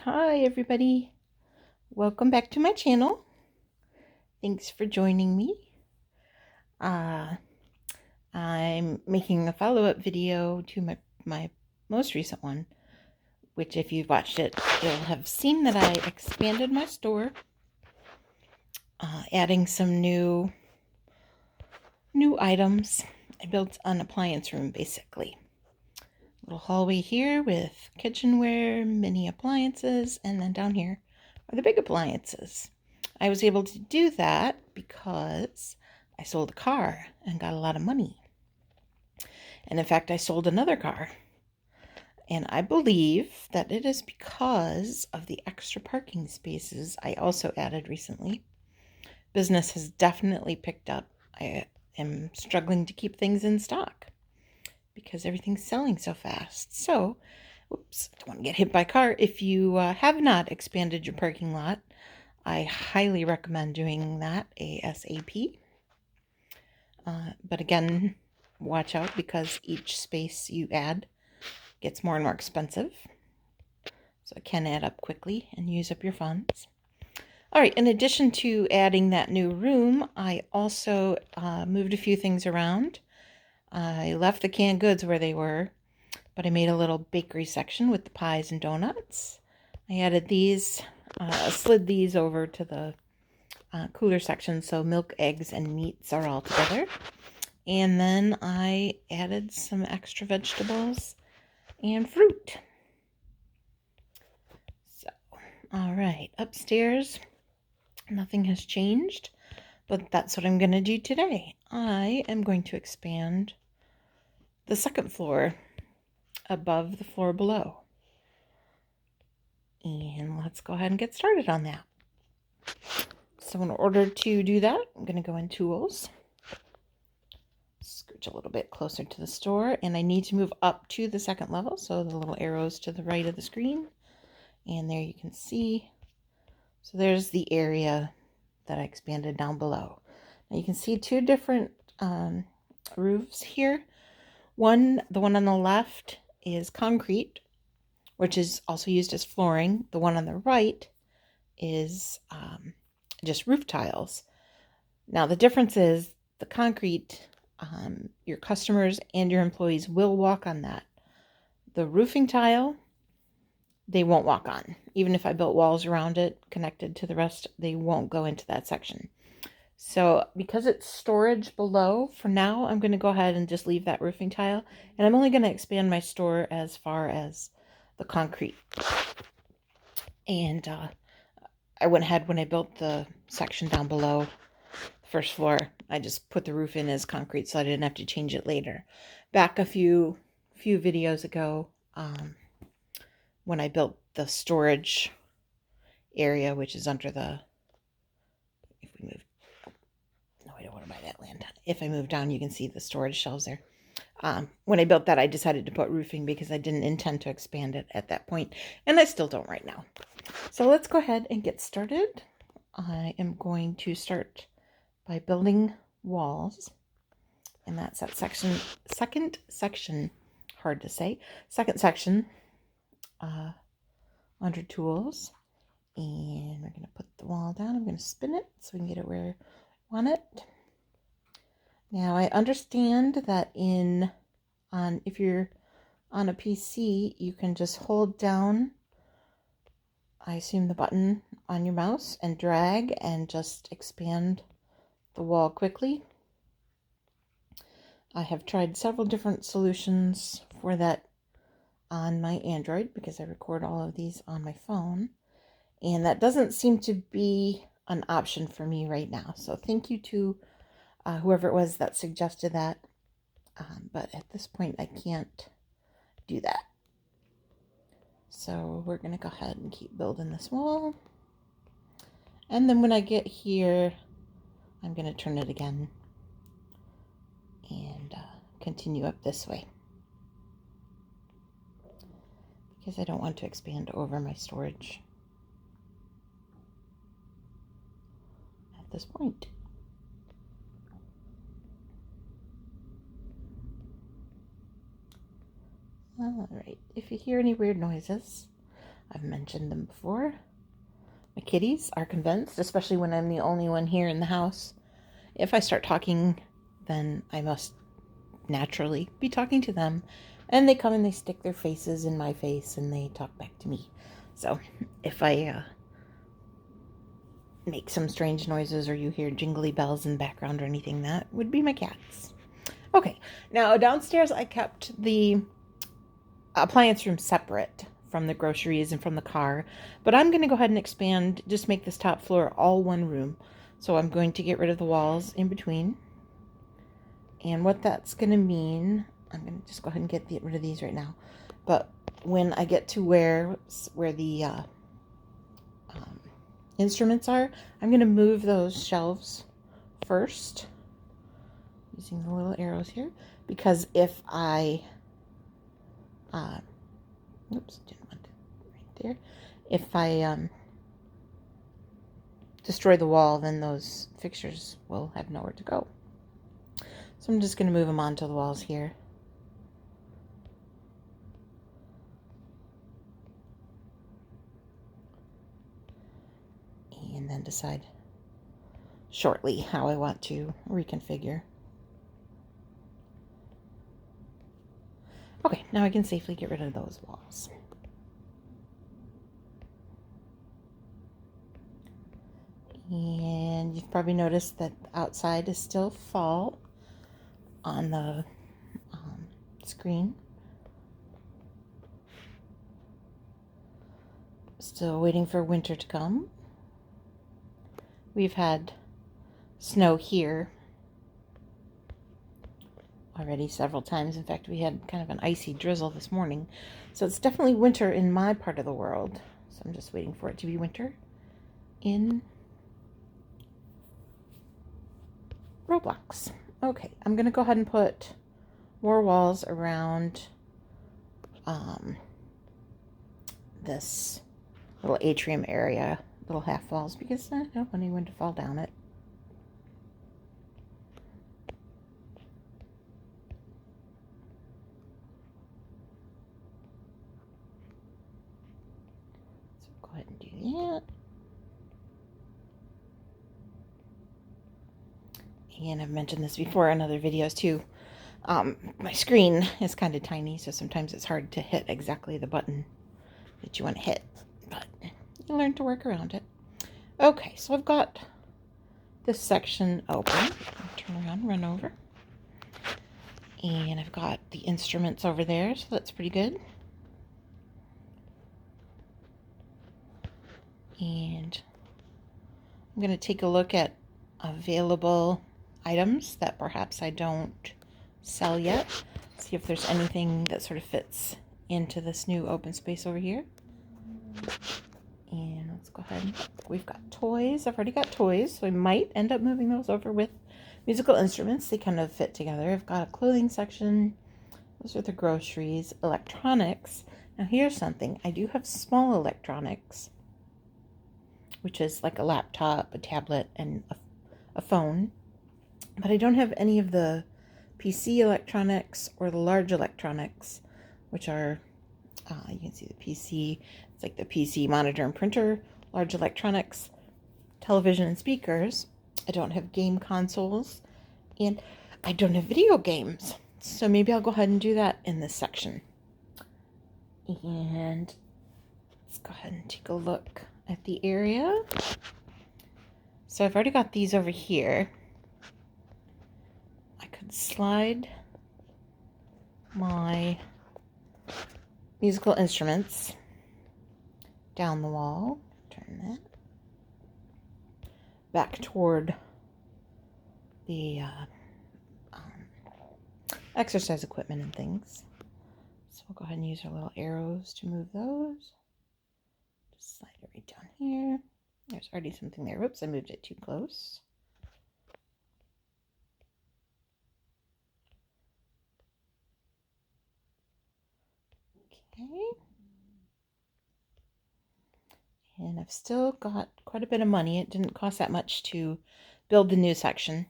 Hi everybody, welcome back to my channel. Thanks for joining me. I'm making a follow-up video to my most recent one, which if you've watched it, you'll have seen that I expanded my store, adding some new items. I built an appliance room basically. Little hallway here with kitchenware, mini appliances, and then down here are the big appliances. I was able to do that because I sold a car and got a lot of money. And in fact, I sold another car. And I believe that it is because of the extra parking spaces I also added recently. Business has definitely picked up. I am struggling to keep things in stock because everything's selling so fast. So, whoops, don't want to get hit by a car. If you have not expanded your parking lot, I highly recommend doing that ASAP. But again, watch out because each space you add gets more and more expensive. So it can add up quickly and use up your funds. All right, in addition to adding that new room, I also moved a few things around. I left the canned goods where they were, but I made a little bakery section with the pies and donuts. I added these, slid these over to the cooler section so milk, eggs, and meats are all together. And then I added some extra vegetables and fruit. So, all right, upstairs, nothing has changed, but that's what I'm going to do today. I am going to expand the second floor above the floor below. And let's go ahead and get started on that. So in order to do that, I'm going to go in Tools, scooch a little bit closer to the store, and I need to move up to the second level, so the little arrows to the right of the screen. And there you can see, so there's the area that I expanded down below. Now you can see two different roofs here. The one on the left is concrete, which is also used as flooring. The one on the right is just roof tiles. Now the difference is the concrete, your customers and your employees will walk on that. The roofing tile, they won't walk on. Even if I built walls around it connected to the rest, they won't go into that section. So because it's storage below, for now, I'm going to go ahead and just leave that roofing tile. And I'm only going to expand my store as far as the concrete. And I went ahead when I built the section down below, the first floor, I just put the roof in as concrete so I didn't have to change it later. Back a few videos ago, when I built the storage area, which is under the, if we move, no, I don't want to buy that land. If I move down, you can see the storage shelves there. When I built that, I decided to put roofing because I didn't intend to expand it at that point, and I still don't right now. So let's go ahead and get started. I am going to start by building walls, and that's that second section, hard to say, second section under Tools. And we're going to put the wall down. I'm going to spin it so we can get it where I want it. Now I understand that if you're on a PC, you can just hold down, I assume, the button on your mouse and drag and just expand the wall quickly. I have tried several different solutions for that on my Android because I record all of these on my phone, and that doesn't seem to be an option for me right now. So thank you to whoever it was that suggested that, but at this point I can't do that. So we're going to go ahead and keep building this wall, and then when I get here, I'm going to turn it again and continue up this way, because I don't want to expand over my storage at this point. All right, if you hear any weird noises, I've mentioned them before. My kitties are convinced, especially when I'm the only one here in the house. If I start talking, then I must naturally be talking to them. And they come and they stick their faces in my face and they talk back to me. So if I make some strange noises or you hear jingly bells in the background or anything, that would be my cats. Okay, now downstairs I kept the appliance room separate from the groceries and from the car, but I'm going to go ahead and expand, just make this top floor all one room. So I'm going to get rid of the walls in between. And what that's going to mean, I'm going to just go ahead and get rid of these right now. But when I get to where the instruments are, I'm going to move those shelves first using the little arrows here, because if I oops, didn't want it right there. If I destroy the wall, then those fixtures will have nowhere to go. So I'm just going to move them onto the walls here. And then decide shortly how I want to reconfigure. Okay, now I can safely get rid of those walls. And you've probably noticed that outside is still fall on the screen. Still waiting for winter to come. We've had snow here already several times. In fact, we had kind of an icy drizzle this morning. So it's definitely winter in my part of the world. So I'm just waiting for it to be winter in Roblox. Okay, I'm going to go ahead and put more walls around this little atrium area, little half walls, because I don't want anyone to fall down it. So go ahead and do that. And I've mentioned this before in other videos too. My screen is kind of tiny, so sometimes it's hard to hit exactly the button that you want to hit, but you learn to work around it. Okay, so I've got this section open. Turn around, run over. And I've got the instruments over there, so that's pretty good. And I'm going to take a look at available items that perhaps I don't sell yet. See if there's anything that sort of fits into this new open space over here. And let's go ahead. We've got toys. I've already got toys, so I might end up moving those over with musical instruments. They kind of fit together. I've got a clothing section. Those are the groceries. Electronics. Now here's something. I do have small electronics, which is like a laptop, a tablet, and a phone. But I don't have any of the PC electronics or the large electronics, which are, you can see the PC. It's like the PC monitor and printer, large electronics, television and speakers. I don't have game consoles, and I don't have video games. So maybe I'll go ahead and do that in this section. And let's go ahead and take a look at the area. So I've already got these over here. I could slide my musical instruments down the wall. Turn that back toward the exercise equipment and things. So we'll go ahead and use our little arrows to move those. Just slide it right down here. There's already something there. Whoops, I moved it too close. Okay. And I've still got quite a bit of money. It didn't cost that much to build the new section.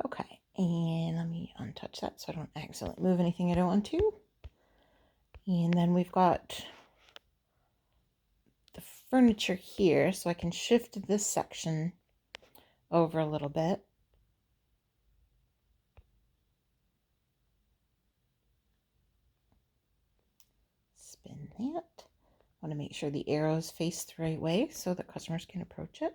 Okay, and let me untouch that so I don't accidentally move anything I don't want to. And then we've got furniture here, so I can shift this section over a little bit. Spin that. I want to make sure the arrows face the right way so that customers can approach it.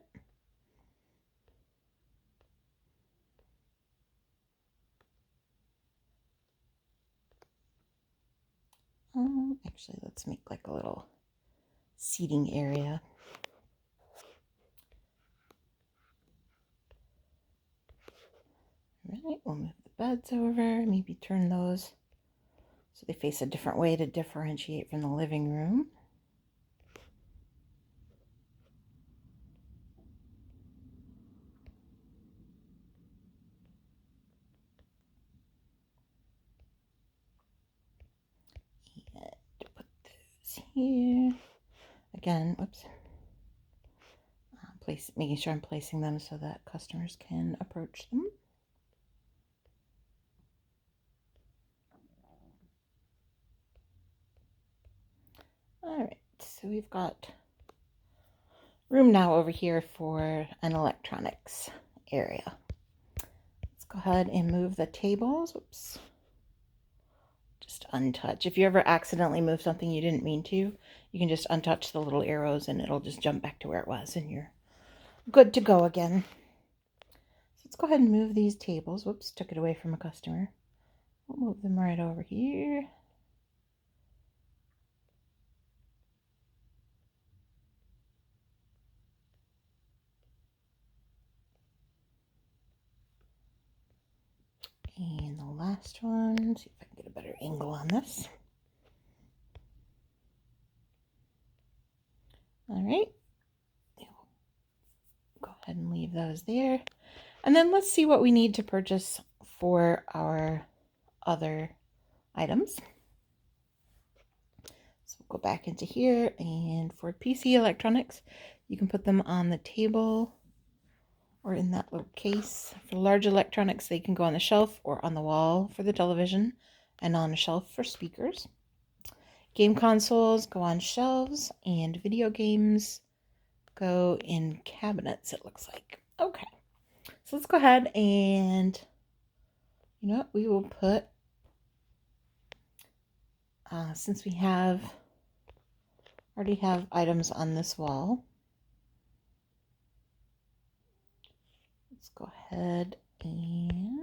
Actually, let's make like a little seating area. All right, we'll move the beds over, maybe turn those so they face a different way to differentiate from the living room. And put those here. Again, whoops. Making sure I'm placing them so that customers can approach them. All right, so we've got room now over here for an electronics area. Let's go ahead and move the tables. Whoops. Just untouch. If you ever accidentally move something you didn't mean to, you can just untouch the little arrows and it'll just jump back to where it was and you're good to go again. So let's go ahead and move these tables. Whoops, took it away from a customer. We'll move them right over here. And the last one, see if I can get a better angle on this. All right, go ahead and leave those there. And then let's see what we need to purchase for our other items. So we'll go back into here, and for PC electronics, you can put them on the table or in that little case. For large electronics, they can go on the shelf or on the wall for the television and on a shelf for speakers. Game consoles go on shelves and video games go in cabinets, it looks like. Okay, so let's go ahead and, you know what, we will put, since we already have items on this wall, let's go ahead and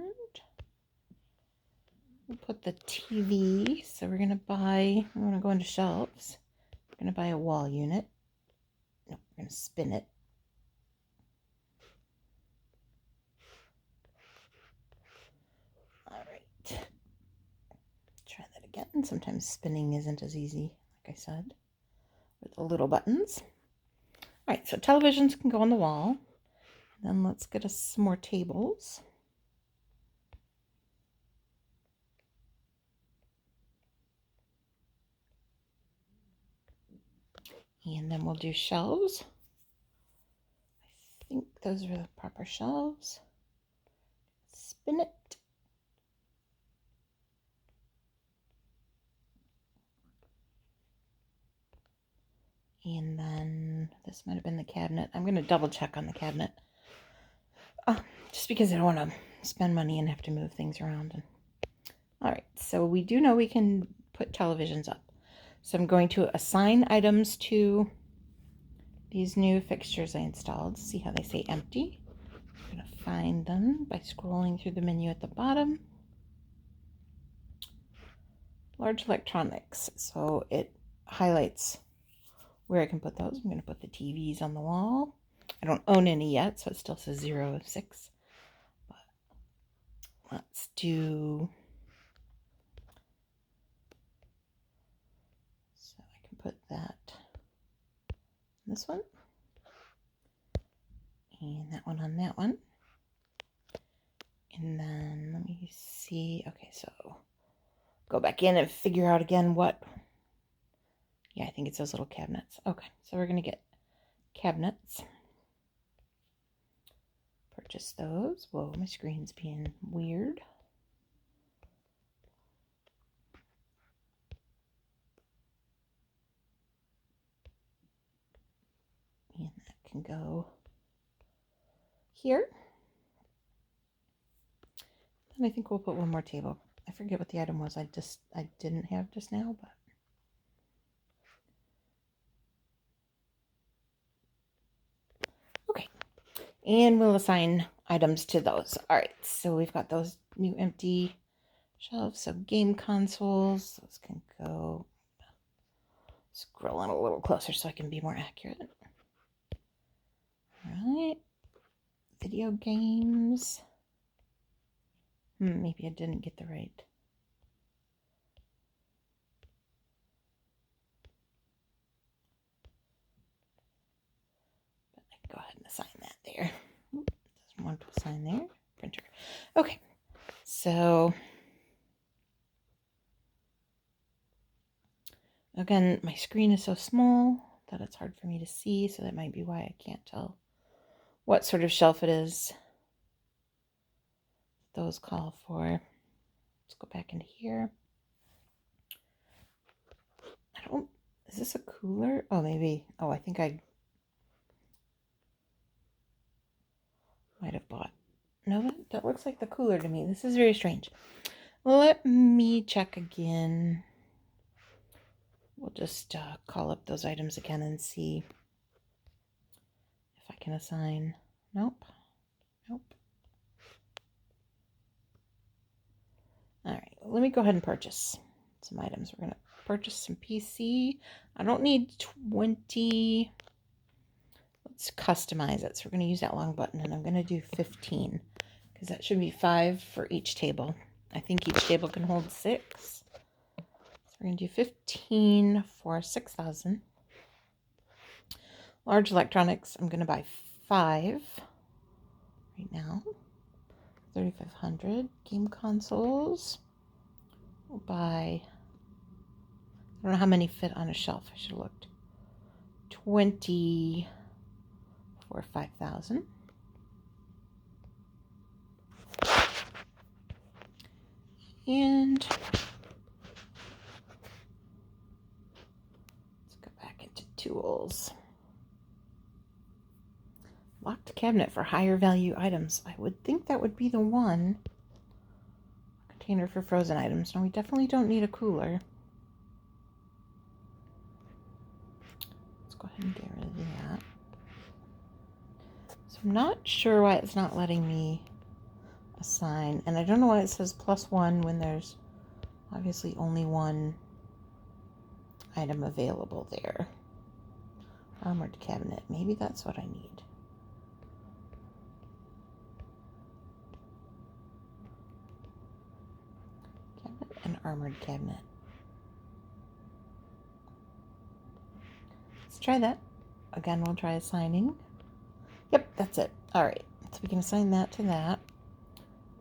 we'll put the TV. So we're going to go into shelves. We're going to buy a wall unit. No, we're going to spin it. All right. Try that again. Sometimes spinning isn't as easy, like I said, with the little buttons. All right, so televisions can go on the wall. Then let's get us some more tables. And then we'll do shelves. I think those are the proper shelves. Spin it. And then this might have been the cabinet. I'm going to double check on the cabinet. Just because I don't want to spend money and have to move things around. All right, so we do know we can put televisions up. So I'm going to assign items to these new fixtures I installed. See how they say empty? I'm going to find them by scrolling through the menu at the bottom. Large electronics. So it highlights where I can put those. I'm going to put the TVs on the wall. I don't own any yet, so it still says 0 of 6. But let's do... So I can put that on this one. And that one on that one. And then let me see. Okay, so go back in and figure out again what... Yeah, I think it's those little cabinets. Okay, so we're going to get cabinets. Purchase those. Whoa, my screen's being weird. can go here. And I think we'll put one more table. I forget what the item was I didn't have just now, but okay. And we'll assign items to those. All right, so we've got those new empty shelves. So game consoles, those can go. Scroll in a little closer so I can be more accurate. All right, video games. Maybe I didn't get the right. But I can go ahead and assign that there. Doesn't want to assign there. Printer. Okay, so again, my screen is so small that it's hard for me to see, so that might be why I can't tell what sort of shelf it is those call for. Let's go back into here. Is this a cooler? Oh, maybe. Oh, I think I might have bought. No, that looks like the cooler to me. This is very strange. Let me check again. We'll just call up those items again and see if I can assign. Nope. Nope. All right, let me go ahead and purchase some items. We're going to purchase some PC. I don't need 20. Let's customize it. So we're going to use that long button, and I'm going to do 15 because that should be 5 for each table. I think each table can hold 6. So we're going to do 15 for 6,000. Large electronics, I'm going to buy 5 right now. 3,500. Game consoles, we'll buy, I don't know how many fit on a shelf. I should have looked. 20 for 5,000. And let's go back into tools. Locked cabinet for higher value items. I would think that would be the one. Container for frozen items. No, we definitely don't need a cooler. Let's go ahead and get rid of that. So I'm not sure why it's not letting me assign. And I don't know why it says +1 when there's obviously only one item available there. Armored cabinet. Maybe that's what I need. An armored cabinet. Let's try that. Again, we'll try assigning. Yep, that's it. All right, so we can assign that to that.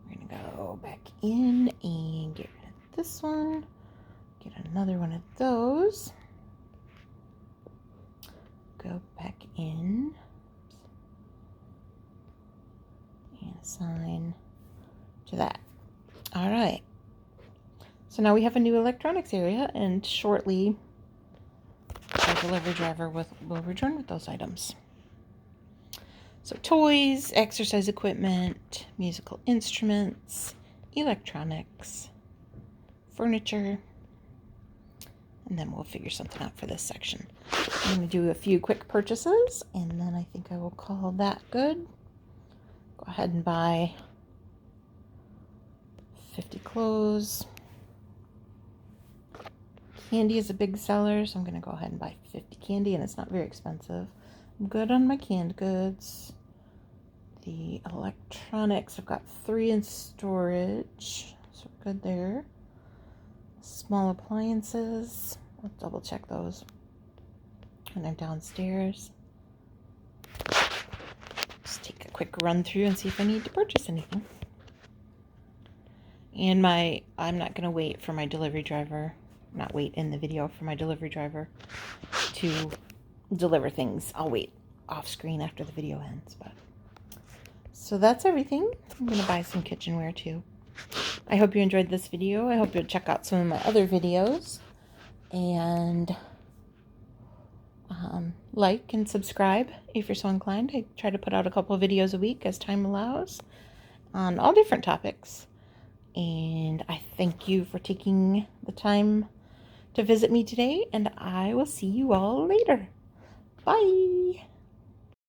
We're going to go back in and get rid of this one. Get another one of those. Go back in. And assign to that. All right. So now we have a new electronics area, and shortly our delivery driver will return with those items. So toys, exercise equipment, musical instruments, electronics, furniture, and then we'll figure something out for this section. I'm going to do a few quick purchases, and then I think I will call that good. Go ahead and buy 50 clothes. Candy is a big seller, so I'm going to go ahead and buy 50 candy, and it's not very expensive. I'm good on my canned goods. The electronics, I've got 3 in storage, so we're good there. Small appliances, I'll double check those when I'm downstairs. Just take a quick run through and see if I need to purchase anything. And I'm not going to wait for my delivery driver. Not wait in the video for my delivery driver to deliver things. I'll wait off screen after the video ends. But so that's everything. I'm going to buy some kitchenware too. I hope you enjoyed this video. I hope you'll check out some of my other videos. And like and subscribe if you're so inclined. I try to put out a couple of videos a week as time allows on all different topics. And I thank you for taking the time to visit me today, and I will see you all later. Bye!